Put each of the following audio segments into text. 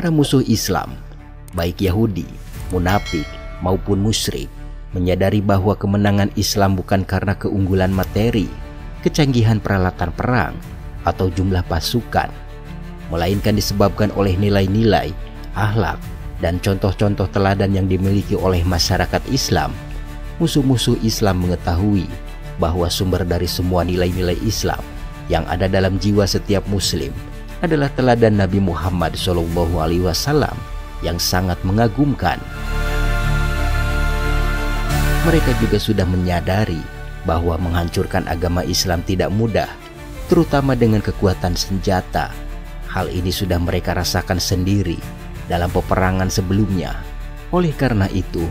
Para musuh Islam, baik Yahudi, munafik, maupun musyrik, menyadari bahwa kemenangan Islam bukan karena keunggulan materi, kecanggihan peralatan perang, atau jumlah pasukan, melainkan disebabkan oleh nilai-nilai, akhlak, dan contoh-contoh teladan yang dimiliki oleh masyarakat Islam. Musuh-musuh Islam mengetahui bahwa sumber dari semua nilai-nilai Islam yang ada dalam jiwa setiap muslim adalah teladan Nabi Muhammad SAW yang sangat mengagumkan. Mereka juga sudah menyadari bahwa menghancurkan agama Islam tidak mudah, terutama dengan kekuatan senjata. Hal ini sudah mereka rasakan sendiri dalam peperangan sebelumnya. Oleh karena itu,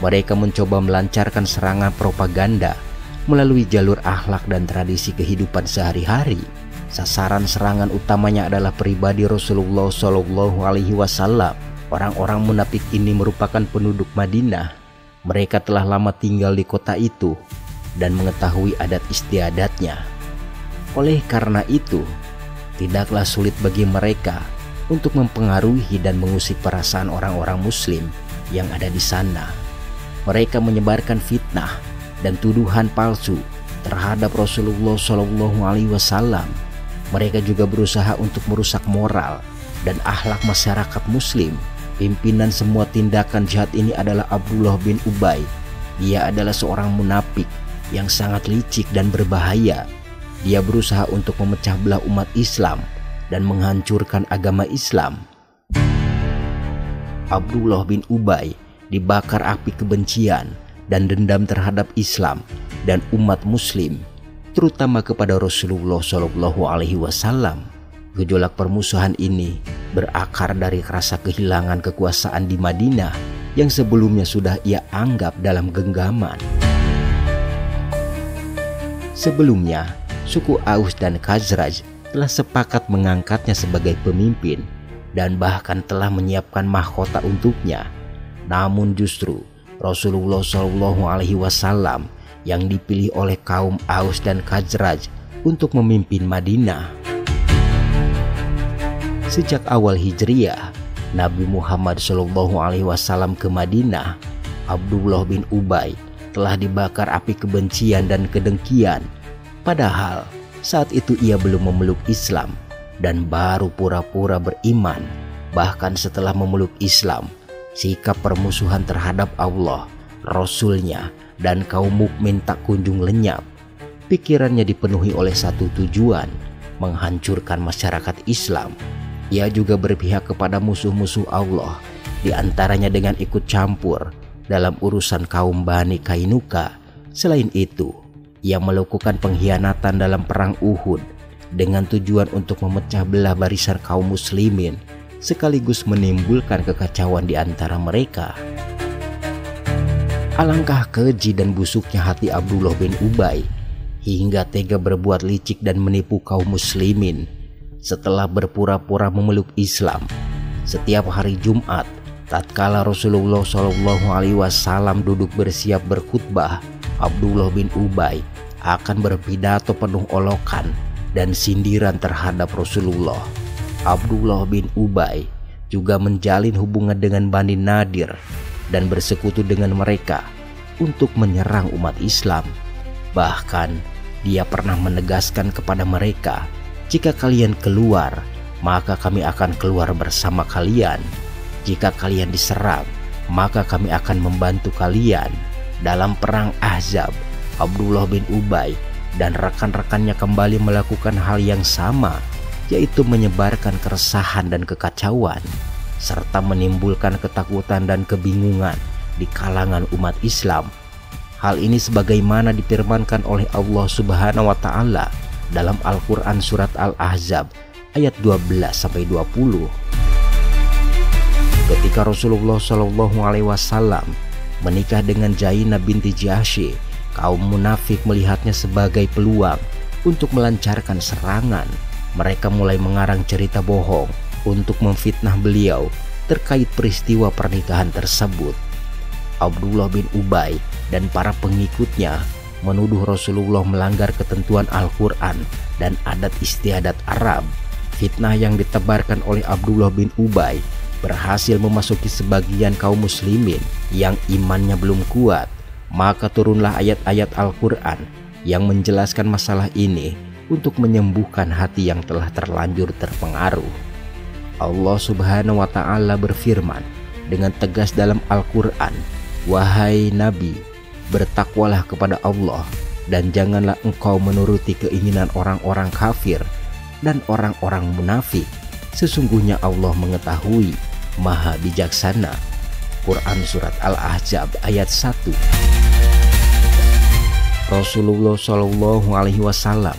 mereka mencoba melancarkan serangan propaganda melalui jalur akhlak dan tradisi kehidupan sehari-hari. Sasaran serangan utamanya adalah pribadi Rasulullah SAW. Orang-orang munafik ini merupakan penduduk Madinah. Mereka telah lama tinggal di kota itu dan mengetahui adat istiadatnya. Oleh karena itu, tidaklah sulit bagi mereka untuk mempengaruhi dan mengusik perasaan orang-orang muslim yang ada di sana. Mereka menyebarkan fitnah dan tuduhan palsu terhadap Rasulullah SAW. Mereka juga berusaha untuk merusak moral dan akhlak masyarakat muslim. Pimpinan semua tindakan jahat ini adalah Abdullah bin Ubay. Dia adalah seorang munafik yang sangat licik dan berbahaya. Dia berusaha untuk memecah belah umat Islam dan menghancurkan agama Islam. Abdullah bin Ubay dibakar api kebencian dan dendam terhadap Islam dan umat muslim, terutama kepada Rasulullah SAW. Gejolak permusuhan ini berakar dari rasa kehilangan kekuasaan di Madinah yang sebelumnya sudah ia anggap dalam genggaman. Sebelumnya, suku Aus dan Khazraj telah sepakat mengangkatnya sebagai pemimpin dan bahkan telah menyiapkan mahkota untuknya. Namun justru Rasulullah SAW yang dipilih oleh kaum Aus dan Khazraj untuk memimpin Madinah. Sejak awal Hijriah, Nabi Muhammad SAW ke Madinah, Abdullah bin Ubay telah dibakar api kebencian dan kedengkian. Padahal saat itu ia belum memeluk Islam dan baru pura-pura beriman. Bahkan setelah memeluk Islam, sikap permusuhan terhadap Allah, Rasulnya, dan kaum mukmin tak kunjung lenyap. Pikirannya dipenuhi oleh satu tujuan, menghancurkan masyarakat Islam. Ia juga berpihak kepada musuh-musuh Allah, di antaranya dengan ikut campur dalam urusan kaum Bani Kainuka. Selain itu, ia melakukan pengkhianatan dalam perang Uhud dengan tujuan untuk memecah belah barisan kaum muslimin sekaligus menimbulkan kekacauan di antara mereka. Alangkah keji dan busuknya hati Abdullah bin Ubay hingga tega berbuat licik dan menipu kaum muslimin. Setelah berpura-pura memeluk Islam, setiap hari Jumat tatkala Rasulullah SAW duduk bersiap berkhutbah, Abdullah bin Ubay akan berpidato penuh olokan dan sindiran terhadap Rasulullah. Abdullah bin Ubay juga menjalin hubungan dengan Bani Nadir dan bersekutu dengan mereka untuk menyerang umat Islam. Bahkan dia pernah menegaskan kepada mereka, "Jika kalian keluar, maka kami akan keluar bersama kalian. Jika kalian diserang, maka kami akan membantu kalian." Dalam perang Ahzab, Abdullah bin Ubay dan rekan-rekannya kembali melakukan hal yang sama, yaitu menyebarkan keresahan dan kekacauan, serta menimbulkan ketakutan dan kebingungan di kalangan umat Islam. Hal ini sebagaimana difirmankan oleh Allah Subhanahu wa Ta'ala dalam Al-Quran surat Al-Ahzab ayat 12-20. Ketika Rasulullah SAW menikah dengan Zainab binti Jahsy, kaum munafik melihatnya sebagai peluang untuk melancarkan serangan. Mereka mulai mengarang cerita bohong untuk memfitnah beliau terkait peristiwa pernikahan tersebut. Abdullah bin Ubay dan para pengikutnya menuduh Rasulullah melanggar ketentuan Al-Quran dan adat istiadat Arab. Fitnah yang ditebarkan oleh Abdullah bin Ubay berhasil memasuki sebagian kaum muslimin yang imannya belum kuat, maka turunlah ayat-ayat Al-Quran yang menjelaskan masalah ini untuk menyembuhkan hati yang telah terlanjur terpengaruh. Allah Subhanahu wa Ta'ala berfirman dengan tegas dalam Al-Quran, "Wahai Nabi, bertakwalah kepada Allah dan janganlah engkau menuruti keinginan orang-orang kafir dan orang-orang munafik. Sesungguhnya Allah mengetahui, Maha Bijaksana." Quran Surat Al-Ahzab ayat 1. Rasulullah Shallallahu Alaihi Wasallam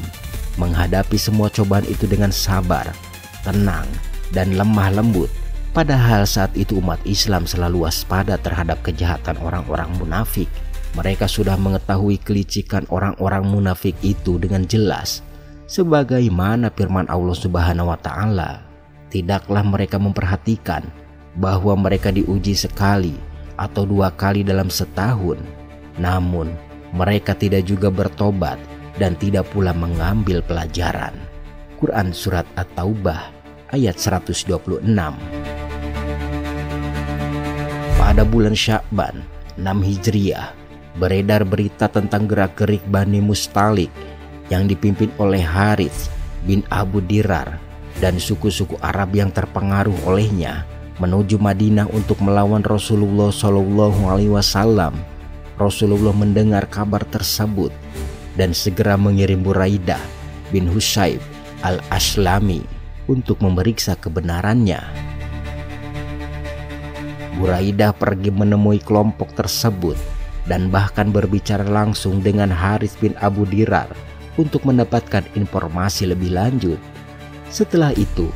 menghadapi semua cobaan itu dengan sabar, tenang, dan lemah lembut. Padahal saat itu umat Islam selalu waspada terhadap kejahatan orang-orang munafik. Mereka sudah mengetahui kelicikan orang-orang munafik itu dengan jelas. Sebagaimana firman Allah Subhanahu wa Ta'ala, tidaklah mereka memperhatikan bahwa mereka diuji sekali atau 2 kali dalam setahun, namun mereka tidak juga bertobat dan tidak pula mengambil pelajaran. Quran Surat At-Taubah ayat 126. Pada bulan Sya'ban 6 Hijriah, beredar berita tentang gerak-gerik Bani Mustalik yang dipimpin oleh Harits bin Abu Dirar dan suku-suku Arab yang terpengaruh olehnya menuju Madinah untuk melawan Rasulullah Shallallahu Alaihi Wasallam. Rasulullah mendengar kabar tersebut dan segera mengirim Buraidah bin Husayb al-Aslami untuk memeriksa kebenarannya. Buraidah pergi menemui kelompok tersebut dan bahkan berbicara langsung dengan Harits bin Abu Dirar untuk mendapatkan informasi lebih lanjut. Setelah itu,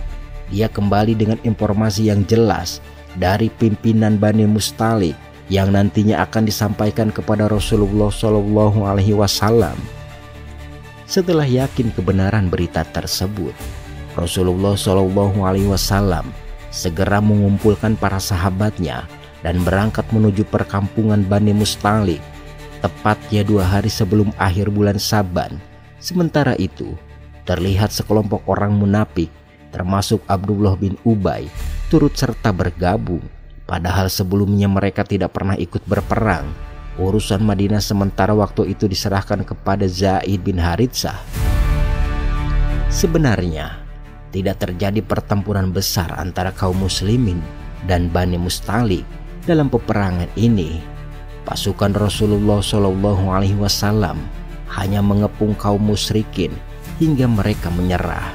dia kembali dengan informasi yang jelas dari pimpinan Bani Mustalik yang nantinya akan disampaikan kepada Rasulullah Shallallahu Alaihi Wasallam. Setelah yakin kebenaran berita tersebut, Rasulullah Shallallahu Alaihi Wasallam segera mengumpulkan para sahabatnya dan berangkat menuju perkampungan Bani Mustalik, tepatnya 2 hari sebelum akhir bulan Saban. Sementara itu, terlihat sekelompok orang munafik termasuk Abdullah bin Ubay turut serta bergabung, padahal sebelumnya mereka tidak pernah ikut berperang. Urusan Madinah sementara waktu itu diserahkan kepada Zaid bin Haritsah. Sebenarnya tidak terjadi pertempuran besar antara kaum muslimin dan Bani Mustalik dalam peperangan ini. Pasukan Rasulullah Shallallahu Alaihi Wasallam hanya mengepung kaum musyrikin hingga mereka menyerah.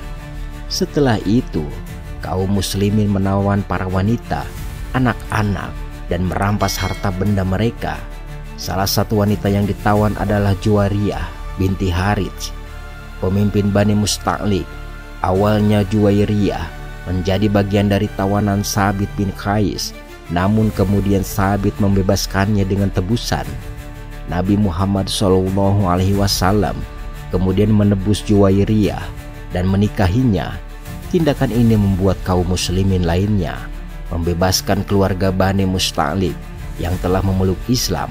Setelah itu, kaum muslimin menawan para wanita, anak-anak, dan merampas harta benda mereka. Salah satu wanita yang ditawan adalah Juwairiyah binti Harits, pemimpin Bani Mustalik. Awalnya Juwairiyah menjadi bagian dari tawanan Sabit bin Qais, namun kemudian Sabit membebaskannya dengan tebusan. Nabi Muhammad SAW kemudian menebus Juwairiyah dan menikahinya. Tindakan ini membuat kaum muslimin lainnya membebaskan keluarga Bani Mustalik yang telah memeluk Islam.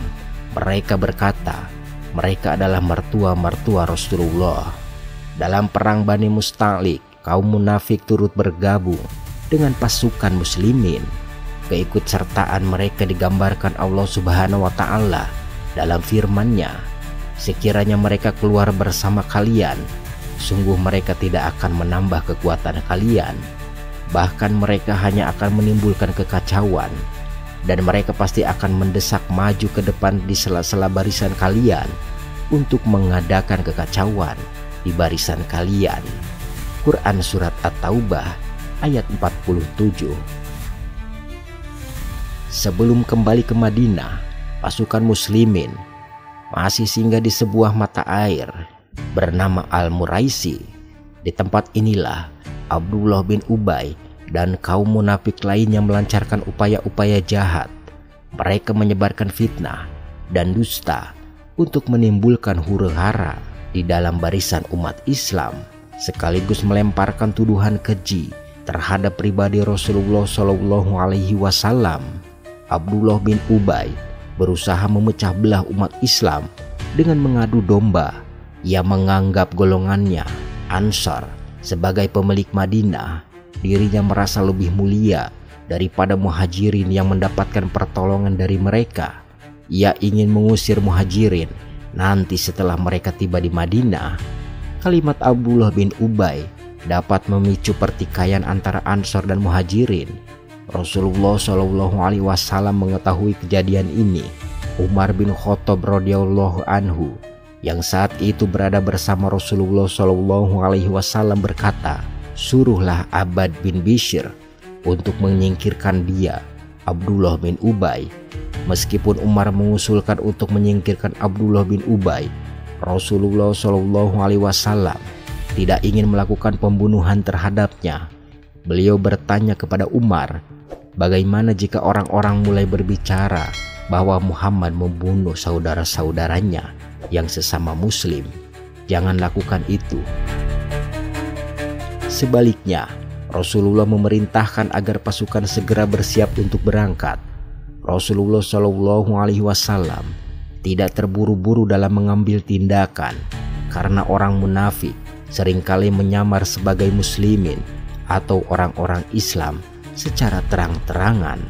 Mereka berkata, mereka adalah mertua-mertua Rasulullah. Dalam perang Bani Mustalik, kaum munafik turut bergabung dengan pasukan muslimin. Keikutsertaan mereka digambarkan Allah Subhanahu wa Ta'ala dalam firman-Nya, "Sekiranya mereka keluar bersama kalian, sungguh mereka tidak akan menambah kekuatan kalian. Bahkan mereka hanya akan menimbulkan kekacauan, dan mereka pasti akan mendesak maju ke depan di sela-sela barisan kalian untuk mengadakan kekacauan di barisan kalian." Quran Surat At-Taubah ayat 47. Sebelum kembali ke Madinah, pasukan muslimin masih singgah di sebuah mata air bernama Al-Muraisi. Di tempat inilah Abdullah bin Ubay dan kaum munafik lainnya melancarkan upaya-upaya jahat. Mereka menyebarkan fitnah dan dusta untuk menimbulkan huru-hara di dalam barisan umat Islam, sekaligus melemparkan tuduhan keji terhadap pribadi Rasulullah Shallallahu Alaihi Wasallam. Abdullah bin Ubay berusaha memecah belah umat Islam dengan mengadu domba. Ia menganggap golongannya, Ansar, sebagai pemilik Madinah. Dirinya merasa lebih mulia daripada Muhajirin yang mendapatkan pertolongan dari mereka. Ia ingin mengusir Muhajirin nanti setelah mereka tiba di Madinah. Kalimat Abdullah bin Ubay dapat memicu pertikaian antara Ansor dan Muhajirin. Rasulullah SAW mengetahui kejadian ini. Umar bin Khattab radhiyallahu anhu yang saat itu berada bersama Rasulullah SAW berkata, "Suruhlah Abbad bin Bishr untuk menyingkirkan dia, Abdullah bin Ubay." Meskipun Umar mengusulkan untuk menyingkirkan Abdullah bin Ubay, Rasulullah SAW tidak ingin melakukan pembunuhan terhadapnya. Beliau bertanya kepada Umar, bagaimana jika orang-orang mulai berbicara bahwa Muhammad membunuh saudara-saudaranya yang sesama muslim? Jangan lakukan itu. Sebaliknya, Rasulullah memerintahkan agar pasukan segera bersiap untuk berangkat. Rasulullah SAW tidak terburu-buru dalam mengambil tindakan karena orang munafik seringkali menyamar sebagai muslimin atau orang-orang Islam secara terang-terangan.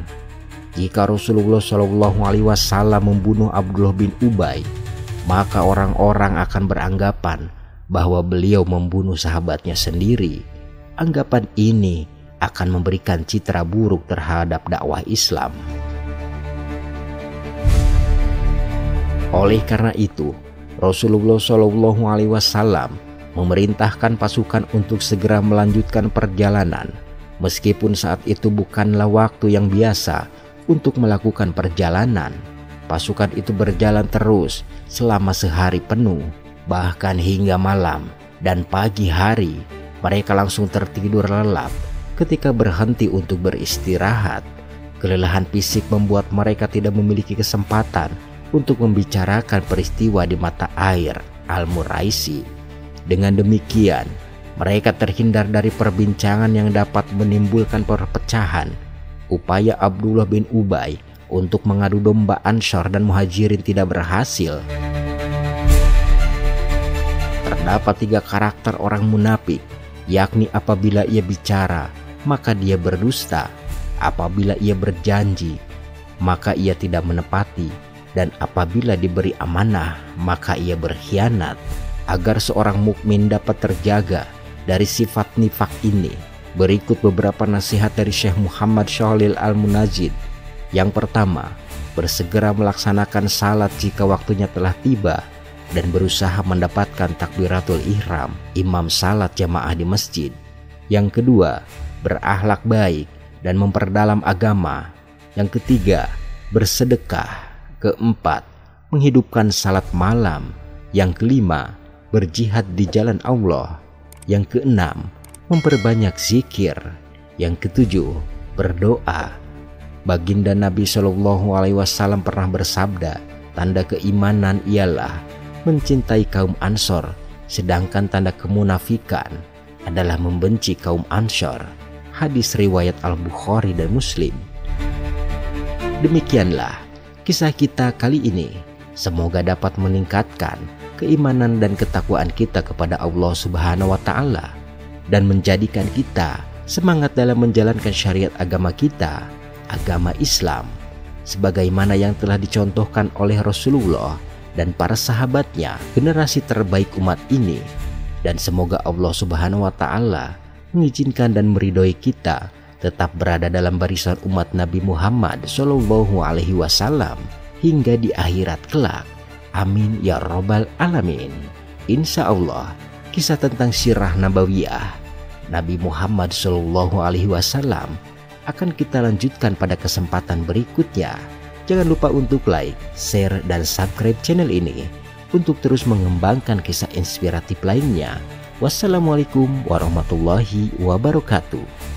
Jika Rasulullah SAW membunuh Abdullah bin Ubay, maka orang-orang akan beranggapan bahwa beliau membunuh sahabatnya sendiri. Anggapan ini akan memberikan citra buruk terhadap dakwah Islam. Oleh karena itu, Rasulullah SAW memerintahkan pasukan untuk segera melanjutkan perjalanan, meskipun saat itu bukanlah waktu yang biasa untuk melakukan perjalanan. Pasukan itu berjalan terus selama sehari penuh, bahkan hingga malam, dan pagi hari mereka langsung tertidur lelap ketika berhenti untuk beristirahat. Kelelahan fisik membuat mereka tidak memiliki kesempatan untuk membicarakan peristiwa di mata air Al-Muraisi. Dengan demikian, mereka terhindar dari perbincangan yang dapat menimbulkan perpecahan. Upaya Abdullah bin Ubay untuk mengadu domba Ansor dan Muhajirin tidak berhasil. Terdapat 3 karakter orang munafik, yakni apabila ia bicara, maka dia berdusta, apabila ia berjanji, maka ia tidak menepati, dan apabila diberi amanah, maka ia berkhianat. Agar seorang mukmin dapat terjaga dari sifat nifak ini, berikut beberapa nasihat dari Syekh Muhammad Shalih Al-Munajjid. Yang pertama, bersegera melaksanakan salat jika waktunya telah tiba dan berusaha mendapatkan takbiratul ihram, imam salat jamaah di masjid. Yang kedua, berakhlak baik dan memperdalam agama. Yang ketiga, bersedekah. Keempat, menghidupkan salat malam. Yang kelima, berjihad di jalan Allah. Yang keenam, memperbanyak zikir. Yang ketujuh, berdoa. Baginda Nabi SAW pernah bersabda, tanda keimanan ialah mencintai kaum Ansor, sedangkan tanda kemunafikan adalah membenci kaum Ansor. Hadis riwayat Al-Bukhari dan Muslim. Demikianlah kisah kita kali ini. Semoga dapat meningkatkan keimanan dan ketakwaan kita kepada Allah Subhanahu wa Ta'ala dan menjadikan kita semangat dalam menjalankan syariat agama kita, agama Islam, sebagaimana yang telah dicontohkan oleh Rasulullah dan para sahabatnya, generasi terbaik umat ini. Dan semoga Allah Subhanahu wa Ta'ala mengizinkan dan meridhoi kita tetap berada dalam barisan umat Nabi Muhammad SAW hingga di akhirat kelak. Amin ya rabbal alamin. Insya Allah, kisah tentang sirah nabawiyah Nabi Muhammad SAW akan kita lanjutkan pada kesempatan berikutnya. Jangan lupa untuk like, share, dan subscribe channel ini untuk terus mengembangkan kisah inspiratif lainnya. Wassalamualaikum warahmatullahi wabarakatuh.